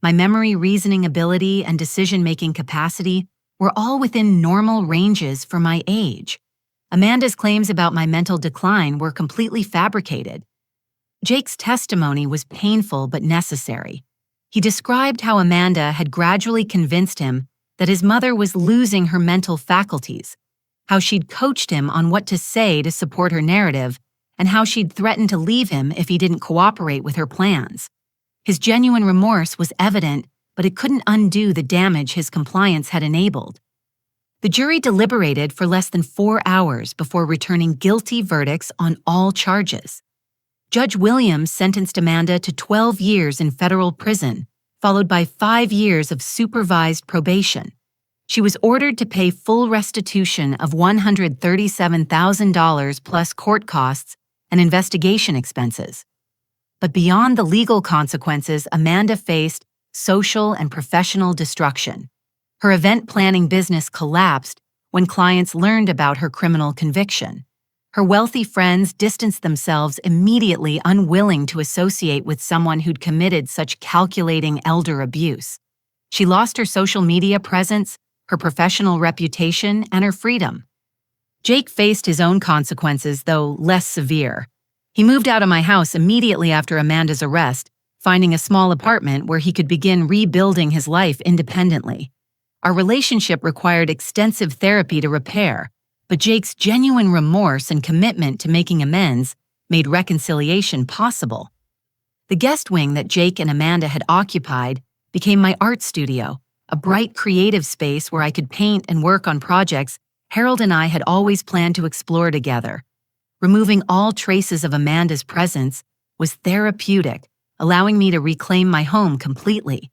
My memory, reasoning ability, and decision-making capacity were all within normal ranges for my age. Amanda's claims about my mental decline were completely fabricated. Jake's testimony was painful but necessary. He described how Amanda had gradually convinced him that his mother was losing her mental faculties, how she'd coached him on what to say to support her narrative, and how she'd threatened to leave him if he didn't cooperate with her plans. His genuine remorse was evident, but it couldn't undo the damage his compliance had enabled. The jury deliberated for less than 4 hours before returning guilty verdicts on all charges. Judge Williams sentenced Amanda to 12 years in federal prison, followed by 5 years of supervised probation. She was ordered to pay full restitution of $137,000 plus court costs and investigation expenses. But beyond the legal consequences, Amanda faced social and professional destruction. Her event planning business collapsed when clients learned about her criminal conviction. Her wealthy friends distanced themselves immediately, unwilling to associate with someone who'd committed such calculating elder abuse. She lost her social media presence, her professional reputation, and her freedom. Jake faced his own consequences, though less severe. He moved out of my house immediately after Amanda's arrest, finding a small apartment where he could begin rebuilding his life independently. Our relationship required extensive therapy to repair, but Jake's genuine remorse and commitment to making amends made reconciliation possible. The guest wing that Jake and Amanda had occupied became my art studio, a bright creative space where I could paint and work on projects Harold and I had always planned to explore together. Removing all traces of Amanda's presence was therapeutic, allowing me to reclaim my home completely.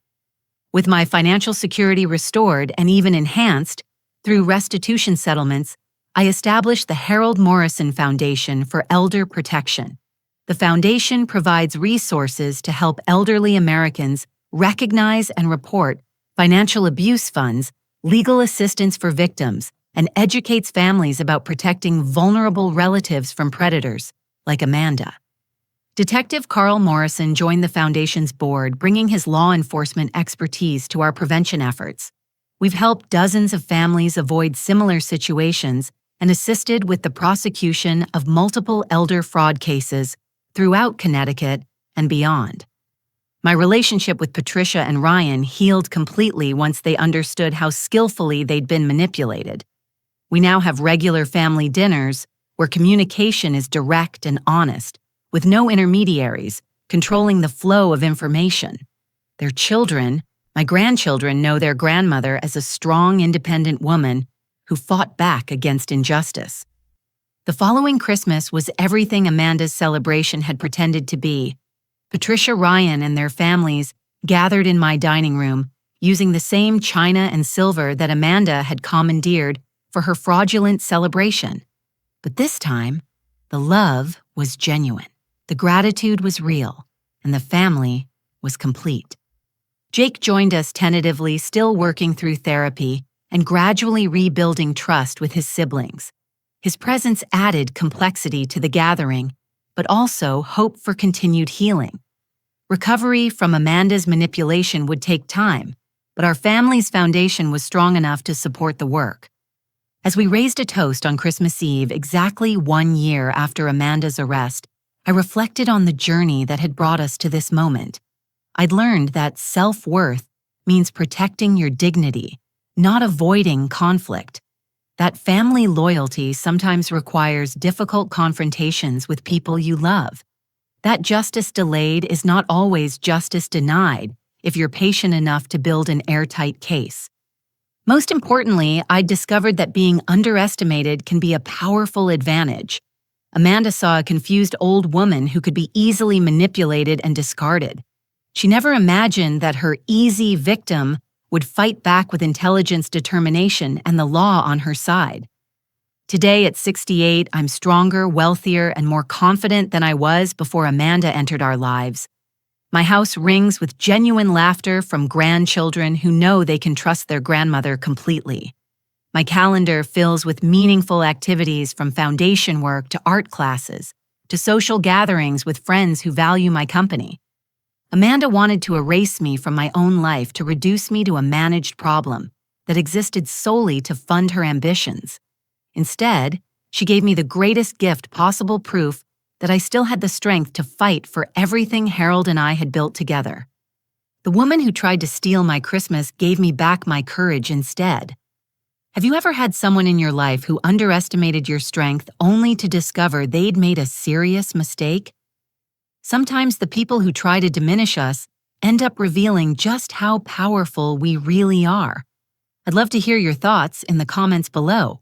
With my financial security restored and even enhanced through restitution settlements, I established the Harold Morrison Foundation for Elder Protection. The foundation provides resources to help elderly Americans recognize and report financial abuse funds, legal assistance for victims, and educates families about protecting vulnerable relatives from predators, like Amanda. Detective Carl Morrison joined the Foundation's board, bringing his law enforcement expertise to our prevention efforts. We've helped dozens of families avoid similar situations and assisted with the prosecution of multiple elder fraud cases throughout Connecticut and beyond. My relationship with Patricia and Ryan healed completely once they understood how skillfully they'd been manipulated. We now have regular family dinners where communication is direct and honest, with no intermediaries, controlling the flow of information. Their children, my grandchildren, know their grandmother as a strong, independent woman who fought back against injustice. The following Christmas was everything Amanda's celebration had pretended to be. Patricia, Ryan, and their families gathered in my dining room, using the same china and silver that Amanda had commandeered for her fraudulent celebration. But this time, the love was genuine, the gratitude was real, and the family was complete. Jake joined us tentatively, still working through therapy and gradually rebuilding trust with his siblings. His presence added complexity to the gathering, but also hope for continued healing. Recovery from Amanda's manipulation would take time, but our family's foundation was strong enough to support the work. As we raised a toast on Christmas Eve, exactly 1 year after Amanda's arrest, I reflected on the journey that had brought us to this moment. I'd learned that self-worth means protecting your dignity, not avoiding conflict. That family loyalty sometimes requires difficult confrontations with people you love. That justice delayed is not always justice denied if you're patient enough to build an airtight case. Most importantly, I discovered that being underestimated can be a powerful advantage. Amanda saw a confused old woman who could be easily manipulated and discarded. She never imagined that her easy victim would fight back with intelligence, determination, and the law on her side. Today, at 68, I'm stronger, wealthier, and more confident than I was before Amanda entered our lives. My house rings with genuine laughter from grandchildren who know they can trust their grandmother completely. My calendar fills with meaningful activities, from foundation work to art classes to social gatherings with friends who value my company. Amanda wanted to erase me from my own life, to reduce me to a managed problem that existed solely to fund her ambitions. Instead, she gave me the greatest gift possible: proof that I still had the strength to fight for everything Harold and I had built together. The woman who tried to steal my Christmas gave me back my courage instead. Have you ever had someone in your life who underestimated your strength only to discover they'd made a serious mistake? Sometimes the people who try to diminish us end up revealing just how powerful we really are. I'd love to hear your thoughts in the comments below.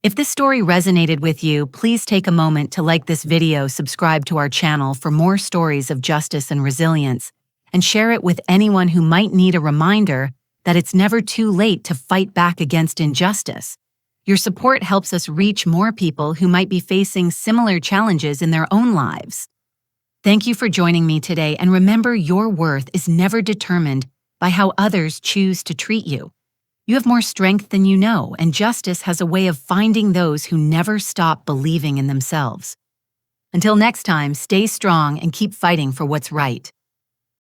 If this story resonated with you, please take a moment to like this video, subscribe to our channel for more stories of justice and resilience, and share it with anyone who might need a reminder that it's never too late to fight back against injustice. Your support helps us reach more people who might be facing similar challenges in their own lives. Thank you for joining me today, and remember, your worth is never determined by how others choose to treat you. You have more strength than you know, and justice has a way of finding those who never stop believing in themselves. Until next time, stay strong and keep fighting for what's right.